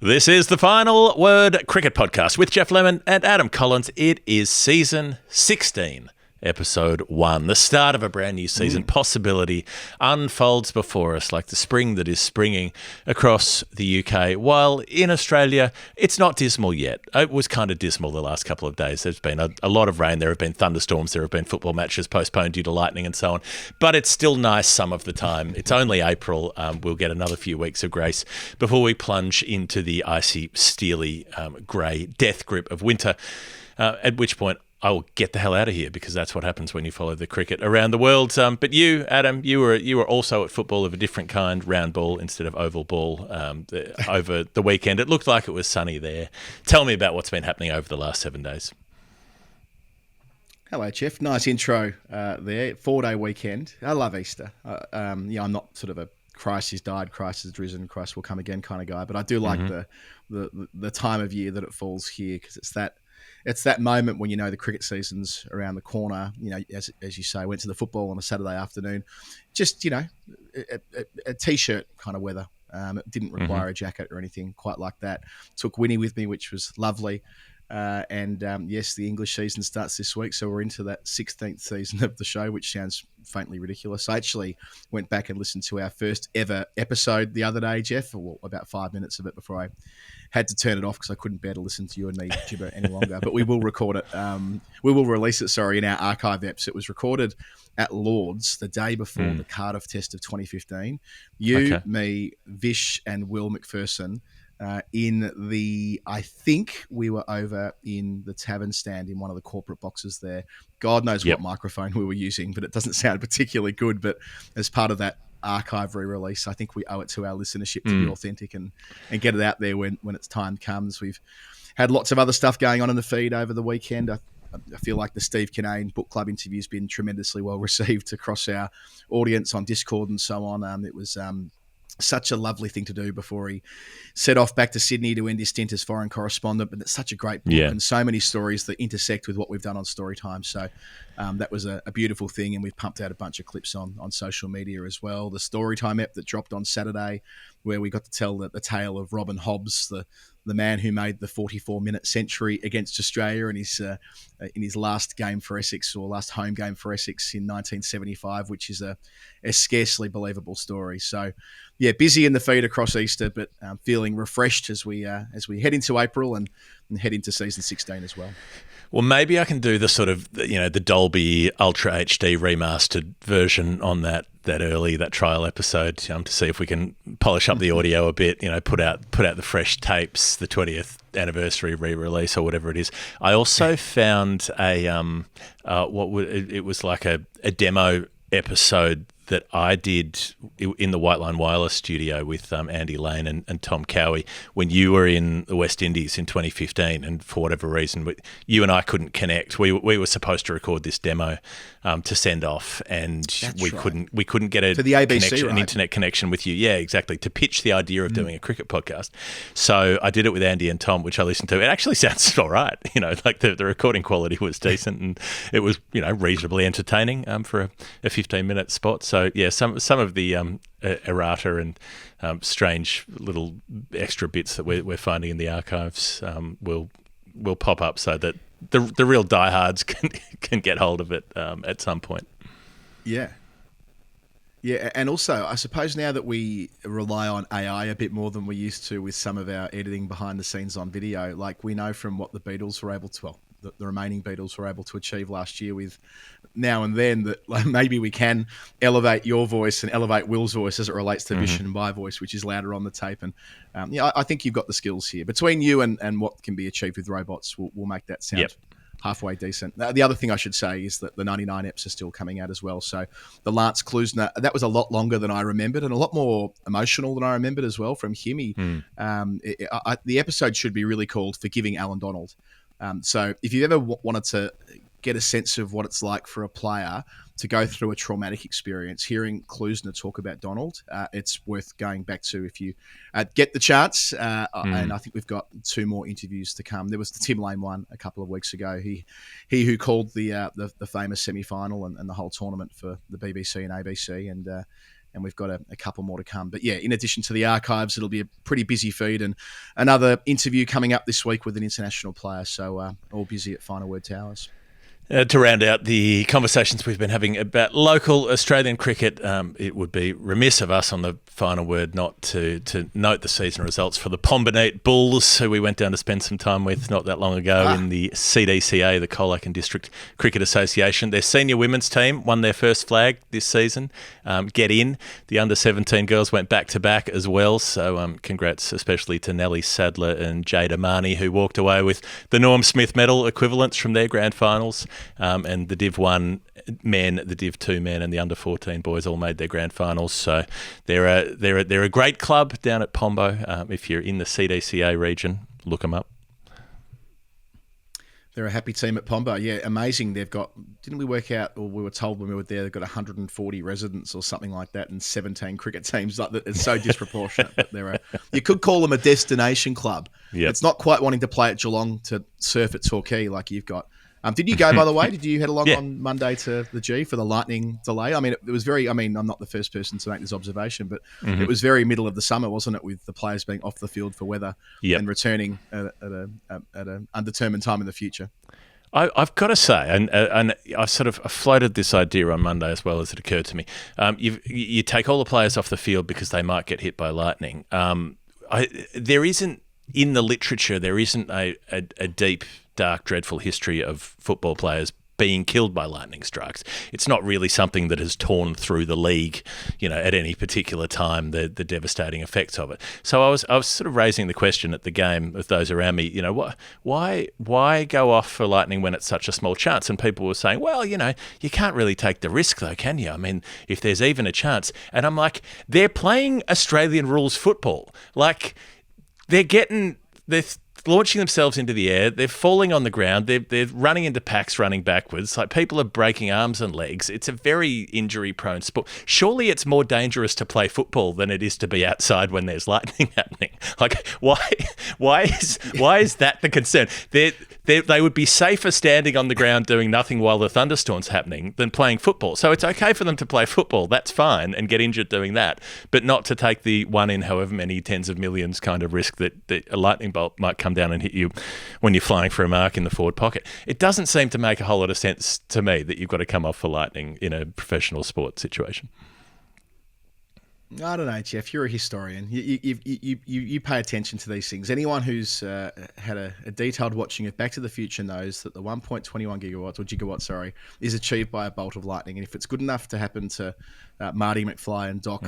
This is the Final Word Cricket Podcast with Jeff Lemon and Adam Collins. It is season 16, episode 1. The start of a brand new season. Possibility unfolds before us like the spring that is springing across the UK. While in Australia, it's not dismal yet. It was kind of dismal the last couple of days. There's been a lot of rain. There have been thunderstorms. There have been football matches postponed due to lightning and so on. But it's still nice some of the time. It's only April. We'll get another few weeks of grace before we plunge into the icy, steely, grey death grip of winter, at which point I will get the hell out of here, because that's what happens when you follow the cricket around the world. But you, Adam, you were also at football of a different kind, round ball instead of oval ball, over the weekend. It looked like it was sunny there. Tell me about what's been happening over the last 7 days. Hello, Jeff. Nice intro there. 4-day weekend. I love Easter. I'm not sort of a Christ has died, Christ has risen, Christ will come again kind of guy, but I do like the time of year that it falls here, because it's that moment when you know the cricket season's around the corner. You know, as you say, went to the football on a Saturday afternoon. Just, a T-shirt kind of weather. It didn't require a jacket or anything quite like that. Took Winnie with me, which was lovely. Yes, the English season starts this week, so we're into that 16th season of the show, which sounds faintly ridiculous. I actually went back and listened to our first ever episode the other day, Jeff, or about 5 minutes of it before I had to turn it off because I couldn't bear to listen to you and me gibber any longer. But we will record it. We will release it, in our archive eps. It was recorded at Lord's the day before the Cardiff Test of 2015. Me, Vish and Will McPherson I think we were over in the tavern stand in one of the corporate boxes there. God knows what microphone we were using, but it doesn't sound particularly good. But as part of that archive re-release, I think we owe it to our listenership to be authentic and get it out there when its time comes. We've had lots of other stuff going on in the feed over the weekend. I feel like the Steve Kinane book club interview has been tremendously well received across our audience on Discord and so on. It was such a lovely thing to do before he set off back to Sydney to end his stint as foreign correspondent. But it's such a great book and so many stories that intersect with what we've done on Storytime. So that was a beautiful thing, and we've pumped out a bunch of clips on social media as well. The Storytime ep that dropped on Saturday, where we got to tell the tale of Robin Hobbs, the man who made the 44-minute century against Australia in his last game for Essex, or last home game for Essex in 1975, which is a scarcely believable story. So, busy in the feed across Easter, but feeling refreshed as we head into April and head into season 16 as well. Well, maybe I can do the sort of, the Dolby Ultra HD remastered version on that trial episode, to see if we can polish up the audio a bit, put out the fresh tapes, the 20th anniversary re-release or whatever it is. I also found it was like a demo episode that I did in the White Line Wireless studio with Andy Lane and Tom Cowie when you were in the West Indies in 2015, and for whatever reason, you and I couldn't connect. We were supposed to record this demo to send off, and we couldn't get to the ABC, connection, right? an internet connection with you. Yeah, exactly. To pitch the idea of doing a cricket podcast. So I did it with Andy and Tom, which I listened to. It actually sounds all right. Like the recording quality was decent, and it was reasonably entertaining for a 15-minute spot. So some of the errata and strange little extra bits that we're finding in the archives will pop up, so that the real diehards can get hold of it at some point. Yeah, and also I suppose now that we rely on AI a bit more than we used to with some of our editing behind the scenes on video, like we know from what the Beatles were able to, the remaining Beatles were able to achieve last year with Now and Then, that maybe we can elevate your voice and elevate Will's voice as it relates to Vish and my voice, which is louder on the tape. And I think you've got the skills here. Between you and what can be achieved with robots, we'll make that sound halfway decent. The other thing I should say is that the 99 eps are still coming out as well. So the Lance Klusner, that was a lot longer than I remembered, and a lot more emotional than I remembered as well from him. The episode should be really called Forgiving Alan Donald. So if you've ever wanted to get a sense of what it's like for a player to go through a traumatic experience, hearing Klusner talk about Donald, it's worth going back to if you get the chance. And I think we've got 2 more interviews to come. There was the Tim Lane one a couple of weeks ago. He who called the famous semi-final and the whole tournament for the BBC and ABC. And and we've got a couple more to come. But yeah, in addition to the archives, it'll be a pretty busy feed, and another interview coming up this week with an international player. So all busy at Final Word Towers. To round out the conversations we've been having about local Australian cricket, it would be remiss of us on the Final Word not to note the season results for the Pombanate Bulls, who we went down to spend some time with not that long ago in the CDCA, the Colac and District Cricket Association. Their senior women's team won their first flag this season. Get in. The under-17 girls went back-to-back as well, so congrats especially to Nellie Sadler and Jade Amani, who walked away with the Norm Smith medal equivalents from their grand finals. And the Div 1 men, the Div 2 men, and the under 14 boys all made their grand finals. So they're a great club down at Pombo. If you're in the CDCA region, look them up. They're a happy team at Pombo. Yeah, amazing. They've got, didn't we work out, or we were told when we were there, they've got 140 residents or something like that and 17 cricket teams. Like that. It's so disproportionate. But you could call them a destination club. Yep. It's not quite wanting to play at Geelong to surf at Torquay like you've got. Did you go, by the way? Did you head along on Monday to the G for the lightning delay? I mean, it was very, I'm not the first person to make this observation, but it was very middle of the summer, wasn't it, with the players being off the field for weather and returning at an undetermined time in the future? I've got to say, and I sort of floated this idea on Monday as well as it occurred to me. You take all the players off the field because they might get hit by lightning. There isn't, in the literature, there isn't a deep, dark, dreadful history of football players being killed by lightning strikes. It's not really something that has torn through the league, at any particular time, the devastating effects of it. So I was sort of raising the question at the game with those around me, why go off for lightning when it's such a small chance? And people were saying, well, you can't really take the risk though, can you? I mean, if there's even a chance. And I'm like, they're playing Australian rules football. Like, they're launching themselves into the air. They're falling on the ground. They're running into packs, running backwards. Like, people are breaking arms and legs. It's a very injury-prone sport. Surely it's more dangerous to play football than it is to be outside when there's lightning happening. Like, why is that the concern? They would be safer standing on the ground doing nothing while the thunderstorm's happening than playing football. So it's okay for them to play football. That's fine, and get injured doing that, but not to take the one in however many tens of millions kind of risk that a lightning bolt might come down and hit you when you're flying for a mark in the forward pocket. It doesn't seem to make a whole lot of sense to me that you've got to come off for lightning in a professional sport situation. I don't know, Jeff. You're a historian. You pay attention to these things. Anyone who's had a detailed watching of Back to the Future knows that the 1.21 gigawatts, is achieved by a bolt of lightning. And if it's good enough to happen to Marty McFly and Doc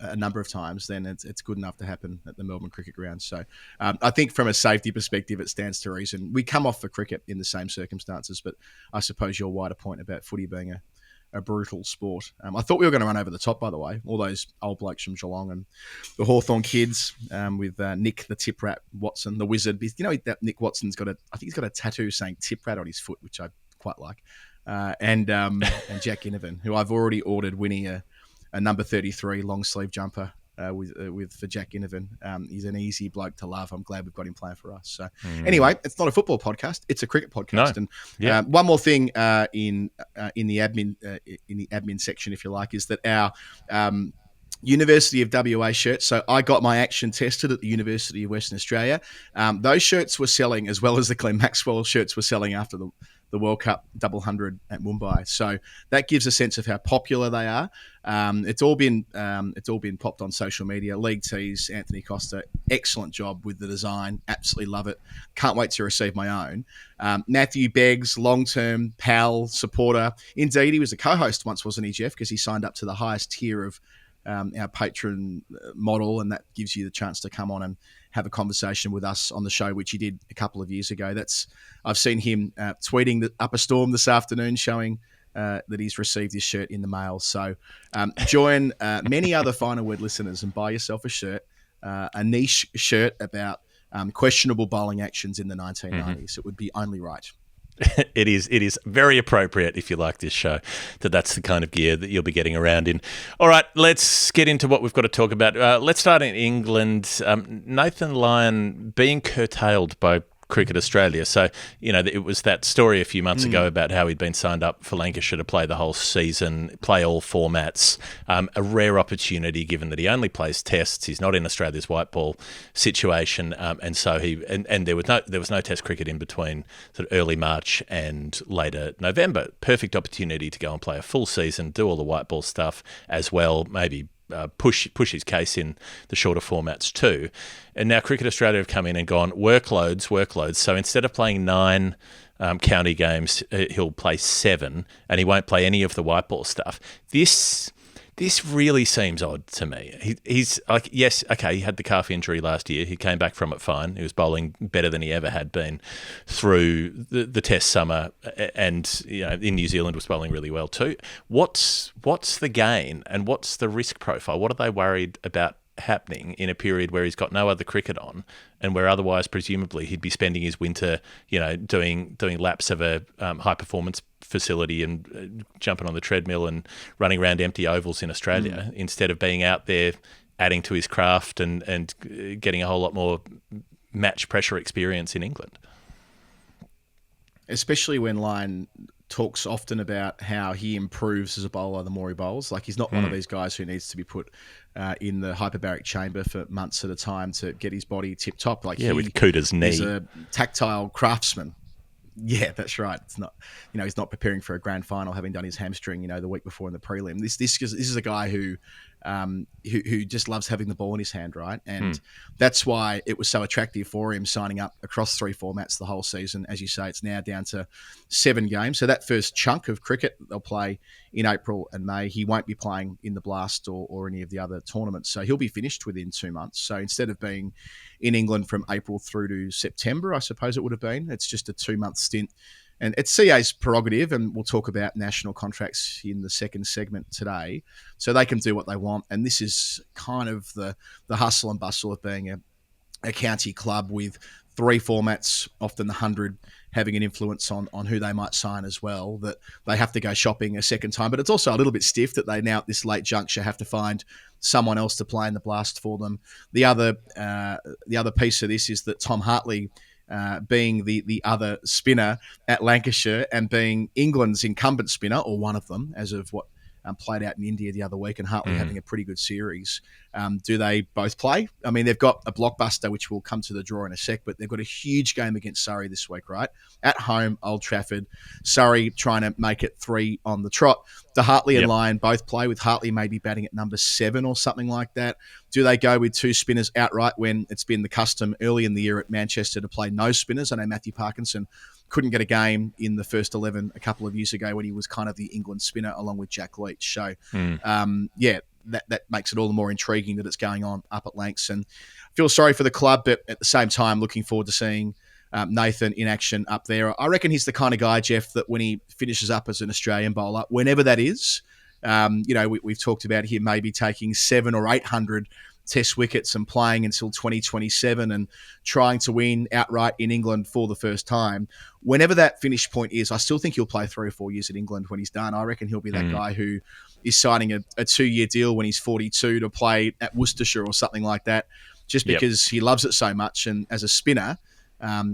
a number of times, then it's good enough to happen at the Melbourne Cricket Ground. So I think from a safety perspective, it stands to reason. We come off for cricket in the same circumstances, but I suppose your wider point about footy being a brutal sport. I thought we were going to run over the top, by the way. All those old blokes from Geelong and the Hawthorn kids with Nick the Tip Rat Watson, the wizard. That Nick Watson's got he's got a tattoo saying Tip Rat on his foot, which I quite like. And Jack Inovan, who I've already ordered Winnie a number 33 long sleeve jumper for Jack Inovan. He's an easy bloke to love. I'm glad we've got him playing for us. So anyway, it's not a football podcast; it's a cricket podcast. No. And one more thing in the admin section, if you like, is that our University of WA shirts. So I got my action tested at the University of Western Australia. Those shirts were selling, as well as the Glenn Maxwell shirts were selling after the World Cup double 100 at Mumbai. So that gives a sense of how popular they are. It's all been popped on social media. League Tees, Anthony Costa, excellent job with the design. Absolutely love it. Can't wait to receive my own. Matthew Beggs, long-term pal, supporter. Indeed, he was a co-host once, wasn't he, Jeff? Because he signed up to the highest tier of our patron model, and that gives you the chance to come on and have a conversation with us on the show, which he did a couple of years ago. I've seen him tweeting up a storm this afternoon, showing that he's received his shirt in the mail. So join many other Final Word listeners and buy yourself a shirt, a niche shirt about questionable bowling actions in the 1990s. It would be only right. It is very appropriate, if you like this show, that's the kind of gear that you'll be getting around in. All right, let's get into what we've got to talk about. Let's start in England. Nathan Lyon being curtailed by Cricket Australia. So, it was that story a few months ago about how he'd been signed up for Lancashire to play the whole season, play all formats. A rare opportunity given that he only plays tests. He's not in Australia's white ball situation, and so there was no test cricket in between sort of early March and later November. Perfect opportunity to go and play a full season, do all the white ball stuff as well, maybe push his case in the shorter formats too. And now Cricket Australia have come in and gone workloads. So instead of playing 9 county games, he'll play 7, and he won't play any of the white ball stuff. This really seems odd to me. He's like, yes, okay, he had the calf injury last year. He came back from it fine. He was bowling better than he ever had been through the test summer, and in New Zealand was bowling really well too. What's the gain and what's the risk profile? What are they worried about happening in a period where he's got no other cricket on, and where otherwise presumably he'd be spending his winter, doing laps of a high performance facility and jumping on the treadmill and running around empty ovals in Australia, instead of being out there adding to his craft and getting a whole lot more match pressure experience in England. Especially when Lyon talks often about how he improves as a bowler the more he bowls. Like, he's not one of these guys who needs to be put in the hyperbaric chamber for months at a time to get his body tip top. Like, with Cooter's knee. He's a tactile craftsman. Yeah, that's right. It's not, he's not preparing for a grand final having done his hamstring, the week before in the prelim. This is a guy who just loves having the ball in his hand, right? And that's why it was so attractive for him signing up across 3 formats the whole season. As you say, it's now down to 7 games. So that first chunk of cricket they'll play in April and May. He won't be playing in the Blast or any of the other tournaments. So he'll be finished within 2 months. So instead of being in England from April through to September, I suppose it would have been, it's just a 2-month stint. And it's CA's prerogative, and we'll talk about national contracts in the second segment today. So they can do what they want. And this is kind of the hustle and bustle of being a county club with 3 formats, often the 100, having an influence on who they might sign as well, that they have to go shopping a second time. But it's also a little bit stiff that they now at this late juncture have to find someone else to play in the Blast for them. The other piece of this is that Tom Hartley, being the other spinner at Lancashire and being England's incumbent spinner, or one of them, as of what played out in India the other week, and Hartley having a pretty good series. Do they both play? I mean, they've got a blockbuster, which will come to the draw in a sec, but they've got a huge game against Surrey this week, right? At home, Old Trafford. Surrey trying to make it 3 on the trot. Do Hartley and Lyon both play, with Hartley maybe batting at number 7 or something like that? Do they go with 2 spinners outright when it's been the custom early in the year at Manchester to play no spinners? I know Matthew Parkinson couldn't get a game in the first 11 a couple of years ago when he was kind of the England spinner along with Jack Leach. So, that makes it all the more intriguing that it's going on up at Lancs. And I feel sorry for the club, but at the same time, looking forward to seeing Nathan in action up there. I reckon he's the kind of guy, Jeff, that when he finishes up as an Australian bowler, whenever that is, we've talked about him maybe taking 700 or 800 test wickets and playing until 2027 and trying to win outright in England for the first time. Whenever that finish point is, I still think he'll play 3 or 4 years in England when he's done. I reckon he'll be that guy who is signing a 2-year deal when he's 42 to play at Worcestershire or something like that, just because he loves it so much. And as a spinner,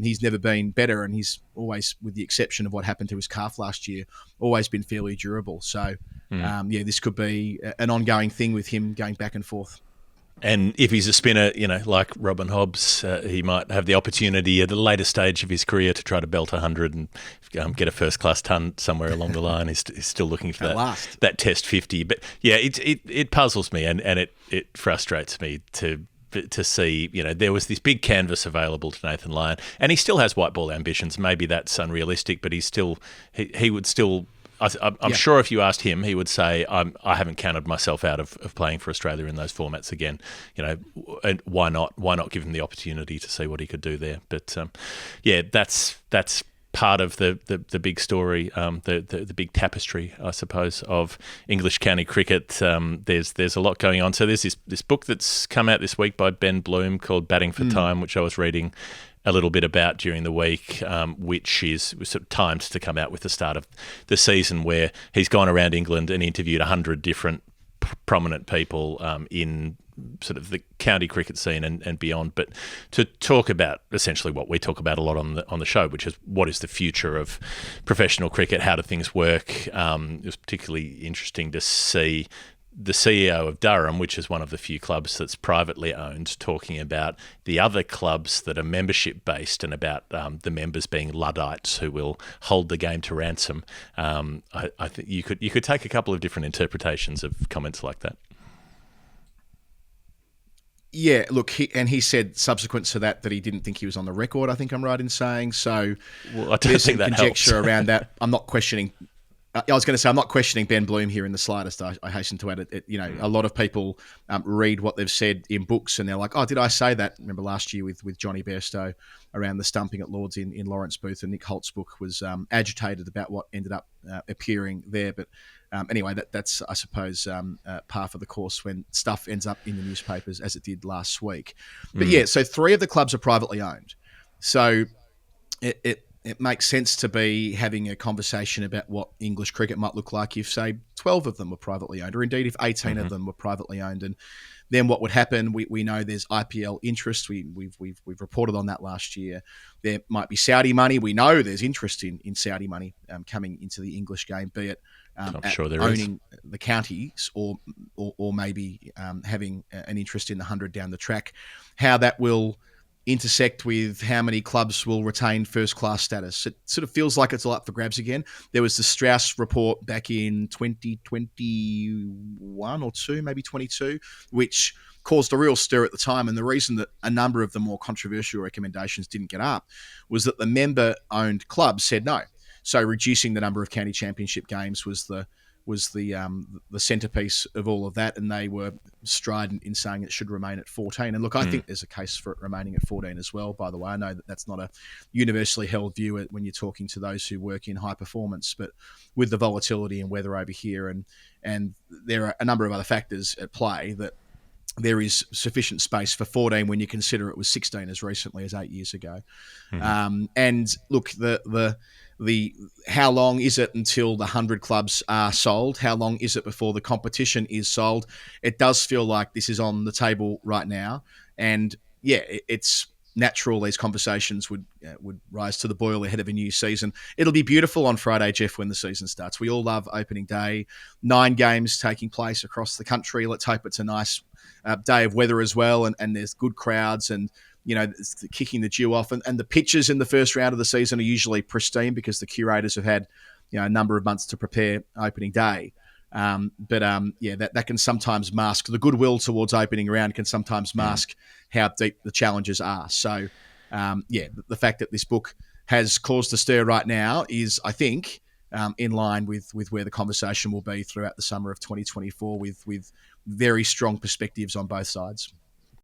he's never been better, and he's always, with the exception of what happened to his calf last year, always been fairly durable. So, this could be an ongoing thing with him going back and forth. And if he's a spinner, like Robin Hobbs, he might have the opportunity at a later stage of his career to try to belt 100 and get a first-class ton somewhere along the line. He's still looking for that test 50. But, yeah, it puzzles me and it frustrates me to see, there was this big canvas available to Nathan Lyon, and he still has white ball ambitions. Maybe that's unrealistic, but he would still... I'm sure if you asked him, he would say, I haven't counted myself out of playing for Australia in those formats again. And why not? Why not give him the opportunity to see what he could do there? But, that's part of the big story, the big tapestry, I suppose, of English county cricket. There's a lot going on. So there's this book that's come out this week by Ben Bloom called Batting for Time, which I was reading a little bit about during the week, which was sort of timed to come out with the start of the season, where he's gone around England and interviewed 100 different prominent people in sort of the county cricket scene and beyond, but to talk about essentially what we talk about a lot on the show, which is what is the future of professional cricket, how do things work. It was particularly interesting to see the CEO of Durham, which is one of the few clubs that's privately owned, talking about the other clubs that are membership-based and about the members being Luddites who will hold the game to ransom. I think you could take a couple of different interpretations of comments like that. Yeah, look, he said subsequent to that he didn't think he was on the record, I think I'm right in saying. So well, I don't there's think some that conjecture helps. around that. I'm not questioning. I was going to say I'm not questioning Ben Bloom here in the slightest. I hasten to add it. A lot of people read what they've said in books and they're like, "Oh, did I say that?" Remember last year with Johnny Bairstow around the stumping at Lords in Lawrence Booth, and Nick Holt's book was agitated about what ended up appearing there. But anyway, that's I suppose par for the course when stuff ends up in the newspapers as it did last week. But yeah, so 3 of the clubs are privately owned, so it makes sense to be having a conversation about what English cricket might look like if, say, 12 of them were privately owned, or indeed if 18 of them were privately owned. And then what would happen? We know there's IPL interest. We've reported on that last year. There might be Saudi money. We know there's interest in Saudi money coming into the English game, be it I'm sure there owning the counties or maybe having an interest in the 100 down the track. How that will intersect with how many clubs will retain first-class status. It sort of feels like it's all up for grabs again. There was the Strauss report back in 2021 or 2, maybe 22, which caused a real stir at the time. And the reason that a number of the more controversial recommendations didn't get up was that the member-owned clubs said no. So reducing the number of county championship games was the centerpiece of all of that, and they were strident in saying it should remain at 14. And look, I think there's a case for it remaining at 14 as well, by the way. I know that that's not a universally held view when you're talking to those who work in high performance, but with the volatility and weather over here, and there are a number of other factors at play, that there is sufficient space for 14 when you consider it was 16 as recently as 8 years ago. And look, the how long is it until the 100 clubs are sold? How long is it before the competition is sold? It does feel like this is on the table right now. And yeah, it's natural these conversations would rise to the boil ahead of a new season. It'll be beautiful on Friday, Jeff, when the season starts. We all love opening day. 9 games taking place across the country. Let's hope it's a nice day of weather as well, and there's good crowds, and it's kicking the dew off. And the pitches in the first round of the season are usually pristine because the curators have had a number of months to prepare opening day. That can sometimes mask the goodwill towards opening round, can sometimes mask how deep the challenges are. So, the fact that this book has caused a stir right now is, I think, in line with where the conversation will be throughout the summer of 2024 with very strong perspectives on both sides.